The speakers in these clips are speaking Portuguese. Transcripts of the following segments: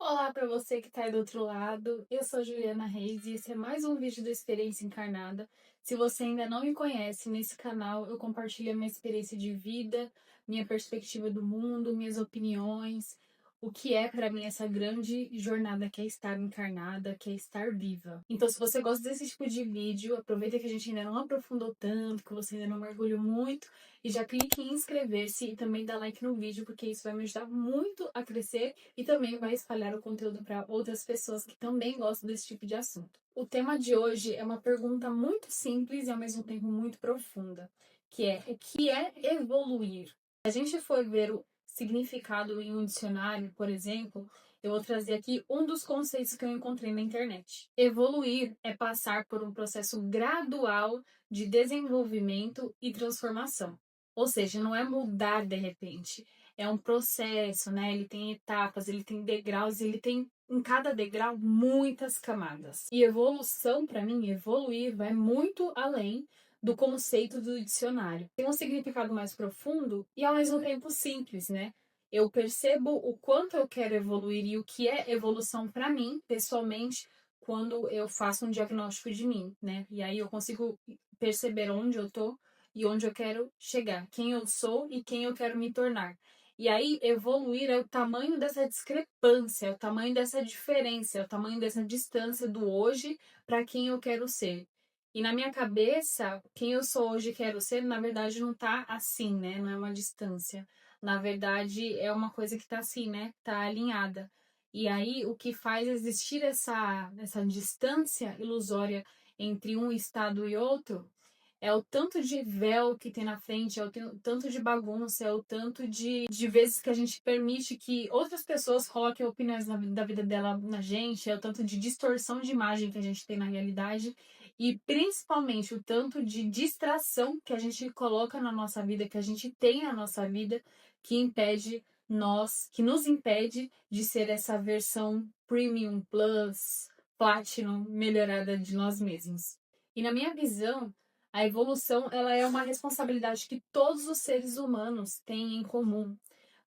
Olá para você que está aí do outro lado, eu sou Juliana Reis e esse é mais um vídeo da Experiência Encarnada. Se você ainda não me conhece, nesse canal eu compartilho a minha experiência de vida, minha perspectiva do mundo, minhas opiniões, o que é para mim essa grande jornada que é estar encarnada, que é estar viva. Então se você gosta desse tipo de vídeo, aproveita que a gente ainda não aprofundou tanto, que você ainda não mergulhou muito, e já clique em inscrever-se e também dá like no vídeo, porque isso vai me ajudar muito a crescer e também vai espalhar o conteúdo para outras pessoas que também gostam desse tipo de assunto. O tema de hoje é uma pergunta muito simples e ao mesmo tempo muito profunda, que é: o que é evoluir? Se a gente for ver o significado em um dicionário, por exemplo, eu vou trazer aqui um dos conceitos que eu encontrei na internet. Evoluir é passar por um processo gradual de desenvolvimento e transformação. Ou seja, não é mudar de repente, é um processo, né? Ele tem etapas, ele tem degraus, ele tem em cada degrau muitas camadas. E evolução, para mim, evoluir vai muito além do conceito do dicionário. Tem um significado mais profundo e ao mesmo tempo simples, né? Eu percebo o quanto eu quero evoluir e o que é evolução para mim, pessoalmente, quando eu faço um diagnóstico de mim, né? E aí eu consigo perceber onde eu tô e onde eu quero chegar, quem eu sou e quem eu quero me tornar. E aí, evoluir é o tamanho dessa discrepância, é o tamanho dessa diferença, é o tamanho dessa distância do hoje para quem eu quero ser. E na minha cabeça, quem eu sou hoje e quero ser, na verdade, não tá assim, né? Não é uma distância. Na verdade, é uma coisa que tá assim, né? Tá alinhada. E aí, o que faz existir essa distância ilusória entre um estado e outro é o tanto de véu que tem na frente, é o tanto de bagunça, é o tanto de vezes que a gente permite que outras pessoas coloquem opiniões da vida dela na gente, é o tanto de distorção de imagem que a gente tem na realidade e principalmente o tanto de distração que a gente coloca na nossa vida, que a gente tem na nossa vida, que nos impede de ser essa versão premium plus, platinum melhorada de nós mesmos. E na minha visão, a evolução, ela é uma responsabilidade que todos os seres humanos têm em comum.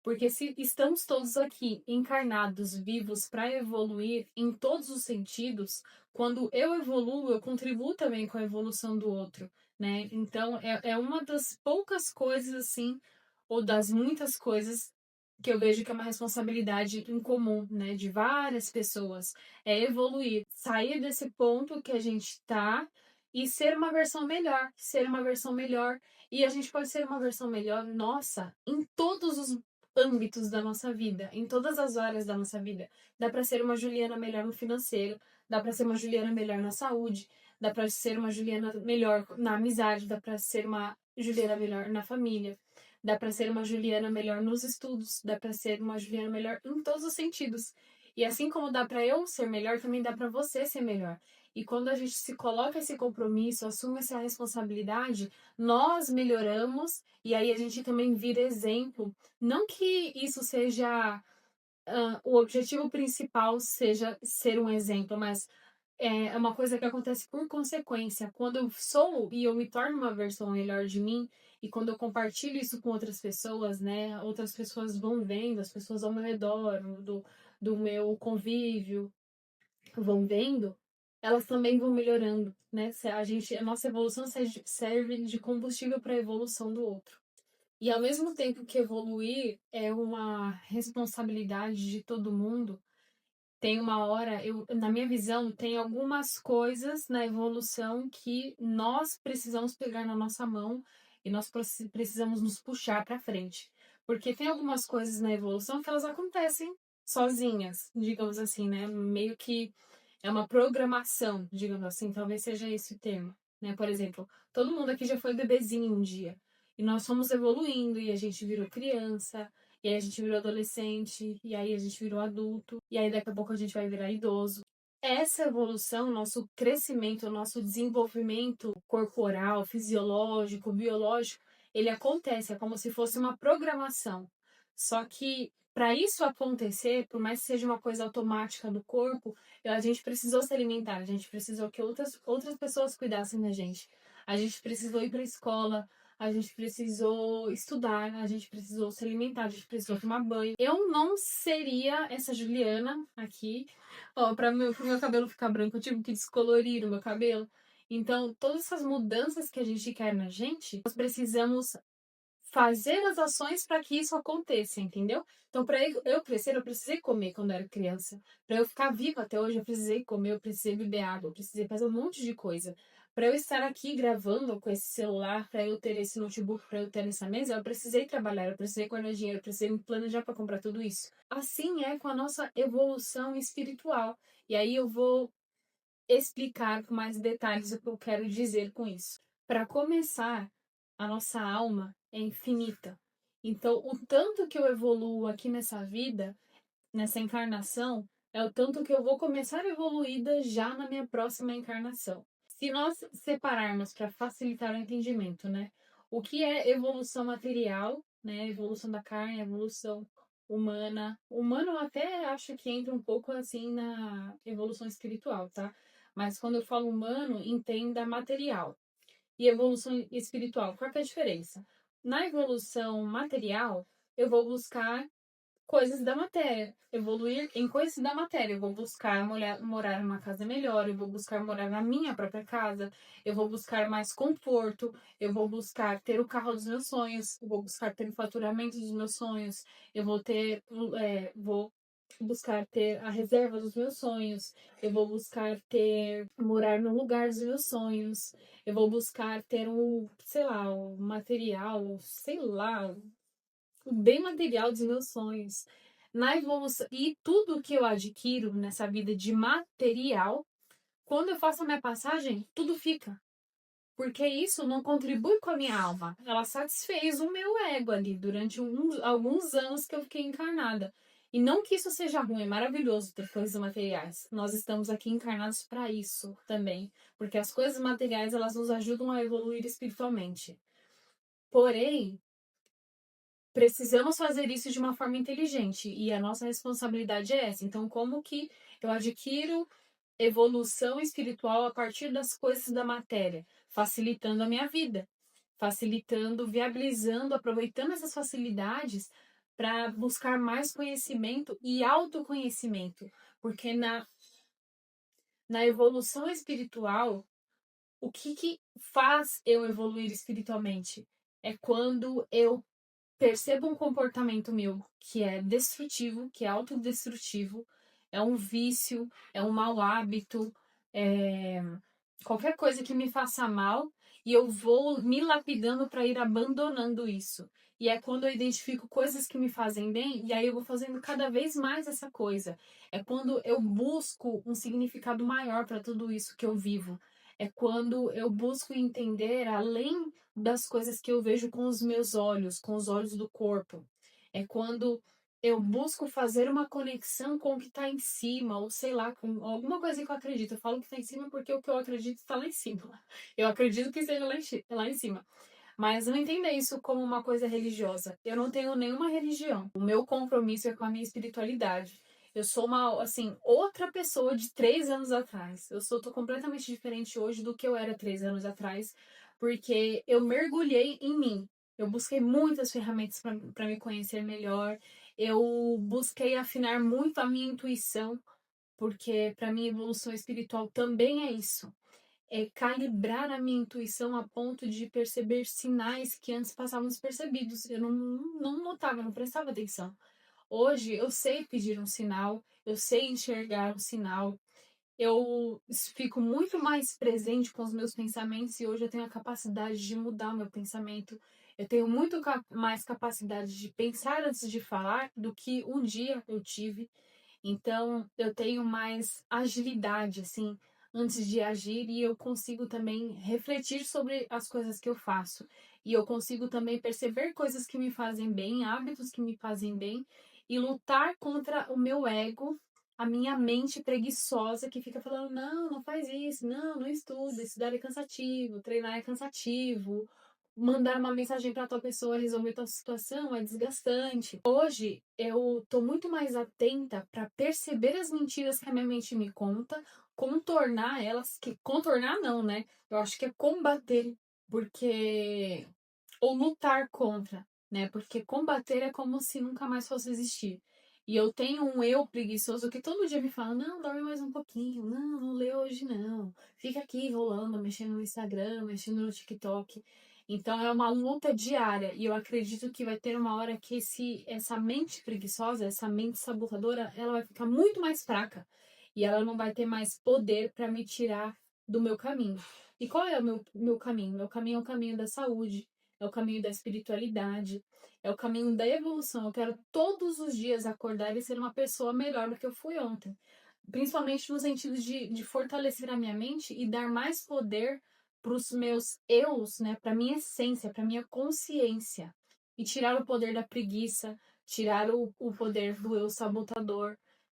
Porque se estamos todos aqui encarnados, vivos para evoluir em todos os sentidos, quando eu evoluo, eu contribuo também com a evolução do outro, né? Então, é uma das poucas coisas, assim, ou das muitas coisas que eu vejo que é uma responsabilidade em comum, né, de várias pessoas, é evoluir, sair desse ponto que a gente está e ser uma versão melhor, ser uma versão melhor. E a gente pode ser uma versão melhor, nossa, em todos os âmbitos da nossa vida, em todas as áreas da nossa vida. Dá para ser uma Juliana melhor no financeiro, dá para ser uma Juliana melhor na saúde, dá para ser uma Juliana melhor na amizade, dá para ser uma Juliana melhor na família, dá para ser uma Juliana melhor nos estudos, dá para ser uma Juliana melhor em todos os sentidos. E assim como dá para eu ser melhor, também dá para você ser melhor. E quando a gente se coloca esse compromisso, assume essa responsabilidade, nós melhoramos e aí a gente também vira exemplo. Não que isso seja o objetivo principal seja ser um exemplo, mas é uma coisa que acontece por consequência. Quando eu sou e eu me torno uma versão melhor de mim, e quando eu compartilho isso com outras pessoas, né? Outras pessoas vão vendo, as pessoas ao meu redor, do meu convívio, vão vendo, elas também vão melhorando, né? A nossa evolução serve de combustível para a evolução do outro. E ao mesmo tempo que evoluir é uma responsabilidade de todo mundo, tem uma hora, na minha visão, tem algumas coisas na evolução que nós precisamos pegar na nossa mão e nós precisamos nos puxar para frente. Porque tem algumas coisas na evolução que elas acontecem sozinhas, digamos assim, né? Meio que é uma programação, digamos assim, talvez seja esse o termo, né? Por exemplo, todo mundo aqui já foi bebezinho um dia. E nós fomos evoluindo e a gente virou criança, e aí a gente virou adolescente, e aí a gente virou adulto, e aí daqui a pouco a gente vai virar idoso. Essa evolução, nosso crescimento, nosso desenvolvimento corporal, fisiológico, biológico, ele acontece, é como se fosse uma programação. Só que para isso acontecer, por mais que seja uma coisa automática do corpo, a gente precisou se alimentar, a gente precisou que outras pessoas cuidassem da gente. A gente precisou ir para a escola, a gente precisou estudar, a gente precisou se alimentar, a gente precisou tomar banho. Eu não seria essa Juliana aqui. Ó, pro meu cabelo ficar branco, eu tive que descolorir o meu cabelo. Então, todas essas mudanças que a gente quer na gente, nós precisamos fazer as ações para que isso aconteça, entendeu? Então, para eu crescer, eu precisei comer quando eu era criança. Para eu ficar viva até hoje, eu precisei comer, eu precisei beber água, eu precisei fazer um monte de coisa. Para eu estar aqui gravando com esse celular, para eu ter esse notebook, para eu ter essa mesa, eu precisei trabalhar, eu precisei guardar dinheiro, eu precisei me planejar para comprar tudo isso. Assim é com a nossa evolução espiritual. E aí eu vou explicar com mais detalhes o que eu quero dizer com isso. Para começar, a nossa alma é infinita. Então, o tanto que eu evoluo aqui nessa vida, nessa encarnação, é o tanto que eu vou começar evoluída já na minha próxima encarnação. Se nós separarmos para facilitar o entendimento, né? O que é evolução material, né? Evolução da carne, evolução humana. Humano eu até acho que entra um pouco assim na evolução espiritual, tá? Mas quando eu falo humano, entenda material. E evolução espiritual, qual que é a diferença? Na evolução material, eu vou buscar coisas da matéria, evoluir em coisas da matéria. Eu vou buscar morar numa casa melhor, eu vou buscar morar na minha própria casa, eu vou buscar mais conforto, eu vou buscar ter o carro dos meus sonhos, eu vou buscar ter o faturamento dos meus sonhos, eu vou ter, vou buscar ter a reserva dos meus sonhos, eu vou buscar ter, morar no lugar dos meus sonhos, eu vou buscar ter sei lá, o material, sei lá, o bem material dos meus sonhos. Na evolução, e tudo que eu adquiro nessa vida de material, quando eu faço a minha passagem, tudo fica. Porque isso não contribui com a minha alma. Ela satisfez o meu ego ali durante alguns anos que eu fiquei encarnada. E não que isso seja ruim, é maravilhoso ter coisas materiais. Nós estamos aqui encarnados para isso também. Porque as coisas materiais, elas nos ajudam a evoluir espiritualmente. Porém, precisamos fazer isso de uma forma inteligente e a nossa responsabilidade é essa. Então, como que eu adquiro evolução espiritual a partir das coisas da matéria? Facilitando a minha vida, facilitando, viabilizando, aproveitando essas facilidades para buscar mais conhecimento e autoconhecimento. Porque na evolução espiritual, o que faz eu evoluir espiritualmente? É quando eu percebo um comportamento meu que é destrutivo, que é autodestrutivo, é um vício, é um mau hábito, é qualquer coisa que me faça mal, e eu vou me lapidando para ir abandonando isso. E é quando eu identifico coisas que me fazem bem, e aí eu vou fazendo cada vez mais essa coisa. É quando eu busco um significado maior para tudo isso que eu vivo. É quando eu busco entender além das coisas que eu vejo com os meus olhos, com os olhos do corpo. É quando eu busco fazer uma conexão com o que está em cima, ou sei lá, com alguma coisa que eu acredito. Eu falo que está em cima porque o que eu acredito está lá em cima. Eu acredito que seja lá em cima. Mas não entenda isso como uma coisa religiosa. Eu não tenho nenhuma religião. O meu compromisso é com a minha espiritualidade. Eu sou uma, assim, outra pessoa de 3 anos atrás. Tô completamente diferente hoje do que eu era 3 anos atrás, porque eu mergulhei em mim. Eu busquei muitas ferramentas para me conhecer melhor. Eu busquei afinar muito a minha intuição, porque para mim evolução espiritual também é isso. É calibrar a minha intuição a ponto de perceber sinais que antes passavam despercebidos. Eu não notava, não prestava atenção. Hoje eu sei pedir um sinal, eu sei enxergar um sinal, eu fico muito mais presente com os meus pensamentos e hoje eu tenho a capacidade de mudar o meu pensamento. Eu tenho muito mais capacidade de pensar antes de falar do que um dia eu tive. Então, eu tenho mais agilidade, assim, antes de agir e eu consigo também refletir sobre as coisas que eu faço. E eu consigo também perceber coisas que me fazem bem, hábitos que me fazem bem e lutar contra o meu ego, a minha mente preguiçosa que fica falando: não, não faz isso, não, não estuda, estudar é cansativo, treinar é cansativo, mandar uma mensagem para tua pessoa resolver tua situação é desgastante. Hoje eu tô muito mais atenta para perceber as mentiras que a minha mente me conta, contornar elas, que contornar não, né? Eu acho que é combater, porque ou lutar contra, né? Porque combater é como se nunca mais fosse existir. E eu tenho um eu preguiçoso que todo dia me fala: não, dorme mais um pouquinho, não lê hoje não. Fica aqui rolando, mexendo no Instagram, mexendo no TikTok. Então é uma luta diária. E eu acredito que vai ter uma hora que essa mente preguiçosa, essa mente sabotadora, ela vai ficar muito mais fraca. E ela não vai ter mais poder para me tirar do meu caminho. E qual é o meu caminho? Meu caminho é o caminho da saúde, é o caminho da espiritualidade, é o caminho da evolução. Eu quero todos os dias acordar e ser uma pessoa melhor do que eu fui ontem. Principalmente no sentido de fortalecer a minha mente e dar mais poder para os meus eus, né? Para minha essência, para minha consciência. E tirar o poder da preguiça, tirar o poder do eu sabotador.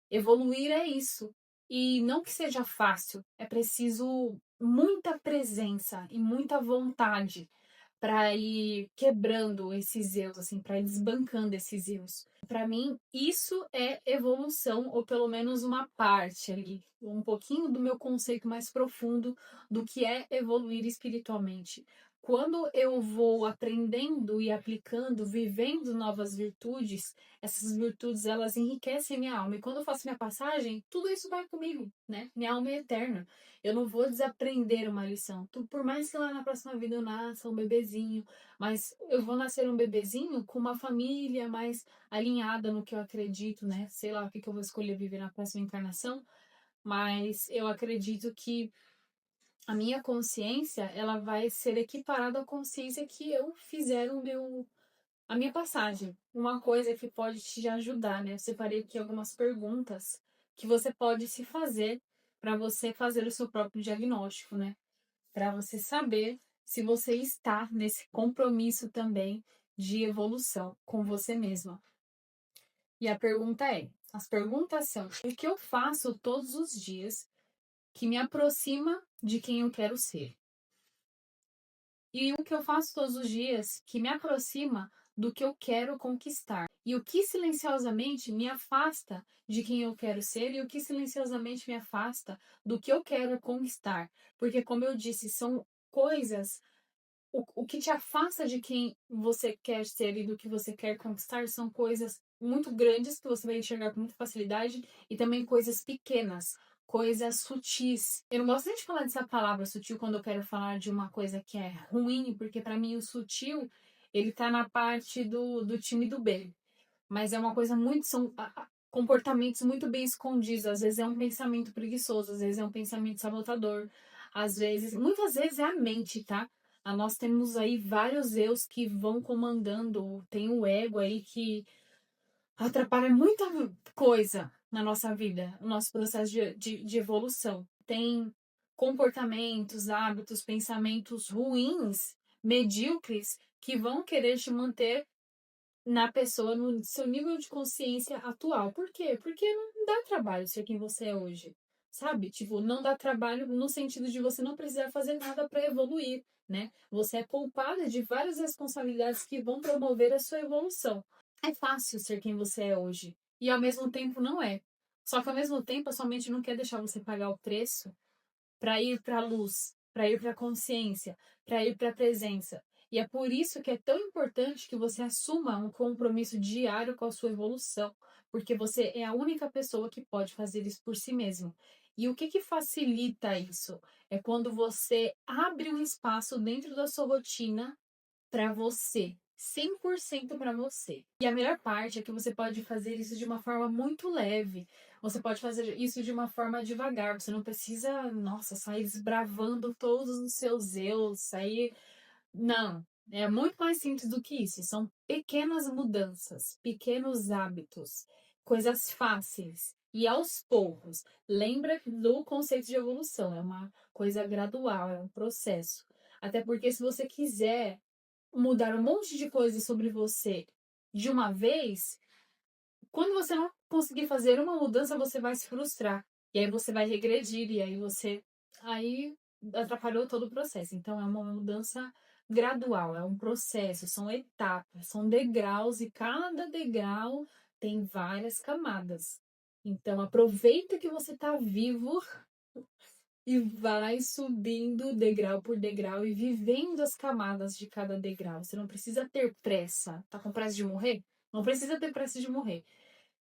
Evoluir é isso. E não que seja fácil, é preciso muita presença e muita vontade para ir quebrando esses erros, assim, para ir desbancando esses erros. Para mim, isso é evolução, ou pelo menos uma parte ali, um pouquinho do meu conceito mais profundo do que é evoluir espiritualmente. Quando eu vou aprendendo e aplicando, vivendo novas virtudes, essas virtudes elas enriquecem minha alma. E quando eu faço minha passagem, tudo isso vai comigo, né? Minha alma é eterna. Eu não vou desaprender uma lição. Por mais que lá na próxima vida eu nasça um bebezinho, mas eu vou nascer um bebezinho com uma família mais alinhada no que eu acredito, né? Sei lá o que eu vou escolher viver na próxima encarnação, mas eu acredito que a minha consciência, ela vai ser equiparada à consciência que eu fizer a minha passagem. Uma coisa que pode te ajudar, né? Eu separei aqui algumas perguntas que você pode se fazer para você fazer o seu próprio diagnóstico, né? Para você saber se você está nesse compromisso também de evolução com você mesma. E a pergunta é: as perguntas são: o que eu faço todos os dias que me aproxima de quem eu quero ser? E o que eu faço todos os dias que me aproxima do que eu quero conquistar? E o que silenciosamente me afasta de quem eu quero ser e o que silenciosamente me afasta do que eu quero conquistar? Porque, como eu disse, são coisas. O que te afasta de quem você quer ser e do que você quer conquistar são coisas muito grandes que você vai enxergar com muita facilidade e também coisas pequenas, coisas sutis. Eu não gosto nem de falar dessa palavra sutil quando eu quero falar de uma coisa que é ruim, porque para mim o sutil, ele tá na parte do time do bem. Mas é uma coisa muito. São comportamentos muito bem escondidos. Às vezes é um pensamento preguiçoso, às vezes é um pensamento sabotador. Às vezes, muitas vezes é a mente, tá? Nós temos aí vários eus que vão comandando. Tem o ego aí que atrapalha muita coisa na nossa vida, no nosso processo de evolução. Tem comportamentos, hábitos, pensamentos ruins, medíocres, que vão querer te manter na pessoa, no seu nível de consciência atual. Por quê? Porque não dá trabalho ser quem você é hoje. Sabe? Tipo, não dá trabalho no sentido de você não precisar fazer nada para evoluir, né? Você é poupada de várias responsabilidades que vão promover a sua evolução. É fácil ser quem você é hoje. E ao mesmo tempo não é. Só que ao mesmo tempo a sua mente não quer deixar você pagar o preço para ir para a luz, para ir para a consciência, para ir para a presença. E é por isso que é tão importante que você assuma um compromisso diário com a sua evolução, porque você é a única pessoa que pode fazer isso por si mesmo. E o que facilita isso? É quando você abre um espaço dentro da sua rotina para você, 100% para você. E a melhor parte é que você pode fazer isso de uma forma muito leve. Você pode fazer isso de uma forma devagar. Você não precisa, nossa, sair desbravando todos os seus eus, sair. Não. É muito mais simples do que isso. São pequenas mudanças, pequenos hábitos, coisas fáceis. E aos poucos. Lembra do conceito de evolução. É uma coisa gradual, é um processo. Até porque se você quiser mudar um monte de coisas sobre você de uma vez, quando você não conseguir fazer uma mudança, você vai se frustrar. E aí você vai regredir, e aí você. Aí atrapalhou todo o processo. Então é uma mudança gradual, é um processo, são etapas, são degraus, e cada degrau tem várias camadas. Então aproveita que você está vivo e vai subindo degrau por degrau e vivendo as camadas de cada degrau. Você não precisa ter pressa. Tá com pressa de morrer? Não precisa ter pressa de morrer.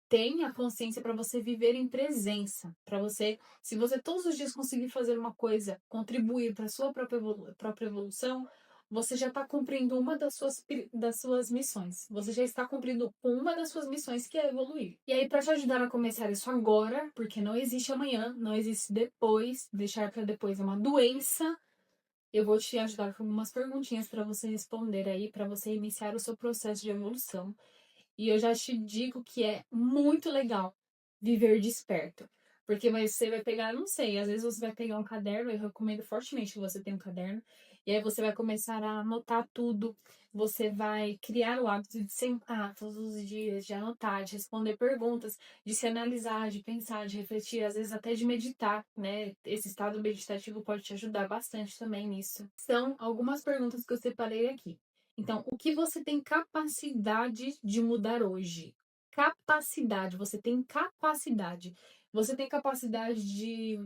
Tenha consciência para você viver em presença, para você, se você todos os dias conseguir fazer uma coisa, contribuir para sua própria evolução, você já está cumprindo uma das suas missões. Você já está cumprindo uma das suas missões, que é evoluir. E aí, para te ajudar a começar isso agora, porque não existe amanhã, não existe depois, deixar para depois é uma doença. Eu vou te ajudar com algumas perguntinhas para você responder aí, para você iniciar o seu processo de evolução. E eu já te digo que é muito legal viver desperto. Porque você vai pegar, não sei, às vezes você vai pegar um caderno, eu recomendo fortemente que você tenha um caderno, e aí você vai começar a anotar tudo, você vai criar o hábito de sentar todos os dias, de anotar, de responder perguntas, de se analisar, de pensar, de refletir, às vezes até de meditar, né? Esse estado meditativo pode te ajudar bastante também nisso. São algumas perguntas que eu separei aqui. Então, o que você tem capacidade de mudar hoje? Capacidade, você tem capacidade. Você tem capacidade de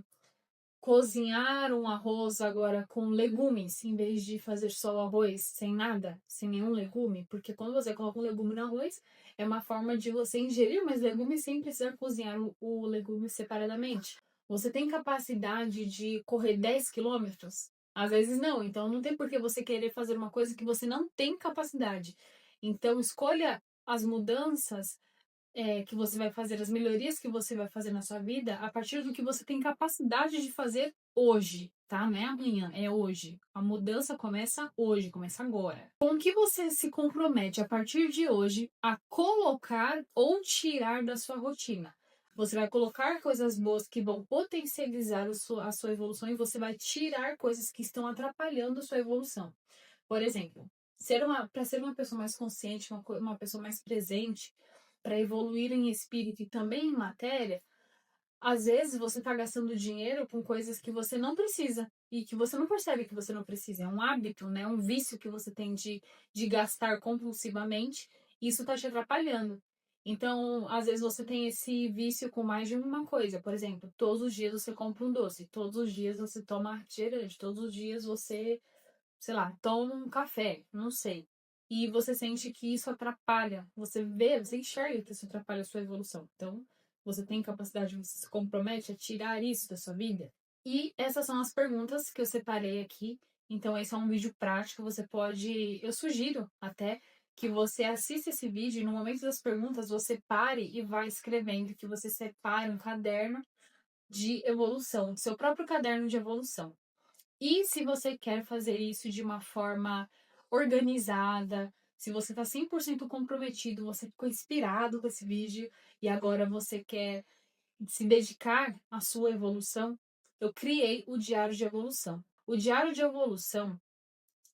cozinhar um arroz agora com legumes, em vez de fazer só o arroz sem nada, sem nenhum legume? Porque quando você coloca um legume no arroz, é uma forma de você ingerir mais legumes sem precisar cozinhar o legume separadamente. Você tem capacidade de correr 10 quilômetros? Às vezes não, então não tem por que você querer fazer uma coisa que você não tem capacidade. Então escolha as mudanças que você vai fazer, as melhorias que você vai fazer na sua vida a partir do que você tem capacidade de fazer hoje, tá? Não é amanhã, é hoje. A mudança começa hoje, começa agora. Com o que você se compromete a partir de hoje a colocar ou tirar da sua rotina? Você vai colocar coisas boas que vão potencializar a sua evolução, e você vai tirar coisas que estão atrapalhando a sua evolução. Por exemplo, para ser uma pessoa mais consciente, uma pessoa mais presente, para evoluir em espírito e também em matéria, às vezes você está gastando dinheiro com coisas que você não precisa e que você não percebe que você não precisa. É um hábito, né? Um vício que você tem de gastar compulsivamente, e isso está te atrapalhando. Então, às vezes você tem esse vício com mais de uma coisa. Por exemplo, todos os dias você compra um doce, todos os dias você toma refrigerante, todos os dias você, sei lá, toma um café, não sei. E você sente que isso atrapalha. Você vê, você enxerga que isso atrapalha a sua evolução. Então, você tem capacidade, você se compromete a tirar isso da sua vida? E essas são as perguntas que eu separei aqui. Então, esse é um vídeo prático. Você pode. Eu sugiro até que você assista esse vídeo e no momento das perguntas você pare e vá escrevendo, que você separe um caderno de evolução, seu próprio caderno de evolução. E se você quer fazer isso de uma forma organizada, se você está 100% comprometido, você ficou inspirado com esse vídeo e agora você quer se dedicar à sua evolução, eu criei o Diário de Evolução. O Diário de Evolução,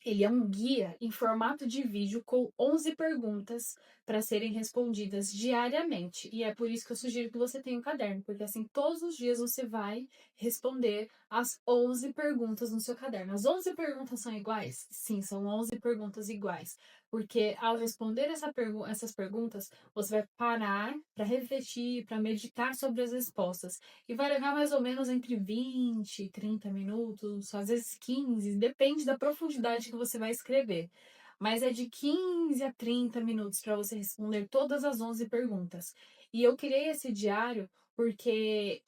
ele é um guia em formato de vídeo com 11 perguntas para serem respondidas diariamente. E é por isso que eu sugiro que você tenha um caderno, porque assim todos os dias você vai responder as 11 perguntas no seu caderno. As 11 perguntas são iguais? Sim, são 11 perguntas iguais. Porque ao responder essas perguntas, você vai parar para refletir, para meditar sobre as respostas. E vai levar mais ou menos entre 20 e 30 minutos, às vezes 15, depende da profundidade que você vai escrever. Mas é de 15 a 30 minutos para você responder todas as 11 perguntas. E eu criei esse diário porque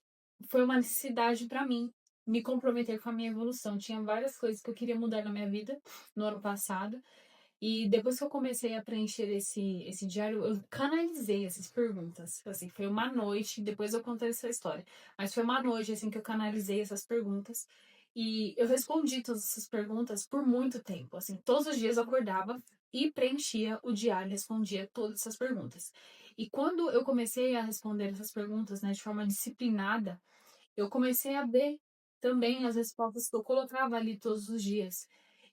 foi uma necessidade para mim me comprometer com a minha evolução. Tinha várias coisas que eu queria mudar na minha vida no ano passado. E depois que eu comecei a preencher esse diário, eu canalizei essas perguntas. Assim, foi uma noite, depois eu contei essa história. Mas foi uma noite, assim, que eu canalizei essas perguntas. E eu respondi todas essas perguntas por muito tempo. Assim, todos os dias eu acordava e preenchia o diário, respondia todas essas perguntas. E quando eu comecei a responder essas perguntas, né, de forma disciplinada, eu comecei a ver também as respostas que eu colocava ali todos os dias.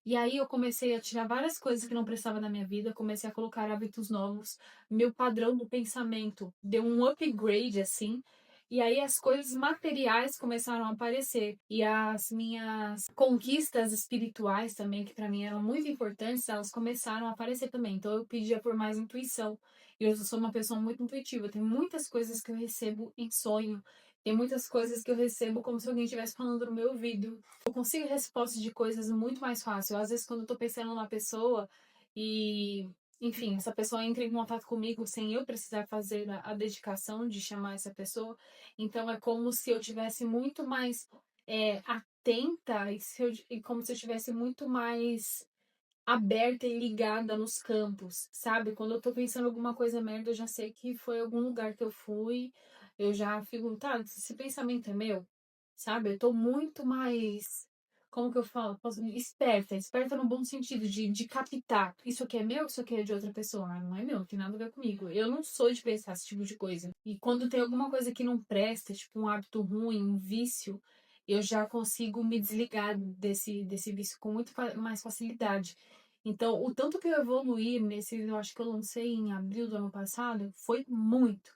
E aí eu comecei a tirar várias coisas que não prestavam na minha vida, comecei a colocar hábitos novos, meu padrão do pensamento deu um upgrade assim, e aí as coisas materiais começaram a aparecer, e as minhas conquistas espirituais também, que para mim eram muito importantes, elas começaram a aparecer também. Então eu pedia por mais intuição. E eu sou uma pessoa muito intuitiva, tem muitas coisas que eu recebo em sonho, Tem muitas coisas que eu recebo como se alguém estivesse falando no meu ouvido. Eu consigo respostas de coisas muito mais fácil. Às vezes, quando eu tô pensando na pessoa e, enfim, essa pessoa entra em contato comigo sem eu precisar fazer a dedicação de chamar essa pessoa. Então, é como se eu tivesse muito mais atenta e como se eu tivesse muito mais aberta e ligada nos campos, sabe? Quando eu tô pensando alguma coisa merda, eu já sei que foi algum lugar que eu fui, eu já fico, tá, esse pensamento é meu, sabe? Eu tô muito mais, como que eu falo? Esperta no bom sentido, de captar. Isso aqui é meu, isso aqui é de outra pessoa. Ah, não é meu, não tem nada a ver comigo. Eu não sou de pensar esse tipo de coisa. E quando tem alguma coisa que não presta, tipo um hábito ruim, um vício, eu já consigo me desligar desse vício com muito mais facilidade. Então, o tanto que eu evoluí eu acho que eu lancei em abril do ano passado, foi muito.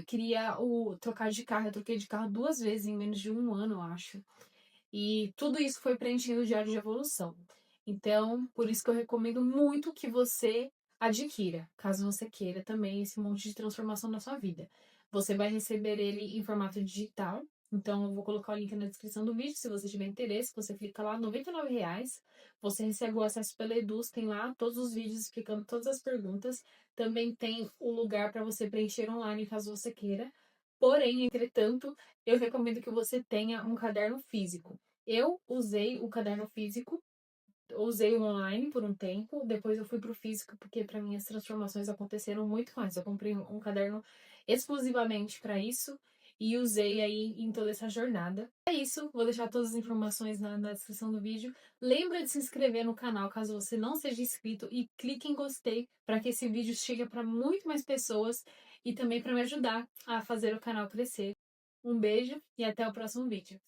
Queria trocar de carro, eu troquei de carro 2 vezes em menos de um ano, eu acho. E tudo isso foi preenchendo o diário de evolução. Então, por isso que eu recomendo muito que você adquira, caso você queira também esse monte de transformação na sua vida. Você vai receber ele em formato digital. Então, eu vou colocar o link na descrição do vídeo. Se você tiver interesse, você clica lá, R$ 99. Você recebe o acesso pela Eduz, tem lá todos os vídeos explicando todas as perguntas. Também tem o lugar para você preencher online, caso você queira. Porém, entretanto, eu recomendo que você tenha um caderno físico. Eu usei o caderno físico, usei o online por um tempo, depois eu fui pro físico porque para mim as transformações aconteceram muito mais. Eu comprei um caderno exclusivamente para isso e usei aí em toda essa jornada. É isso, vou deixar todas as informações na descrição do vídeo. Lembra de se inscrever no canal caso você não seja inscrito e clique em gostei para que esse vídeo chegue para muito mais pessoas e também para me ajudar a fazer o canal crescer. Um beijo e até o próximo vídeo.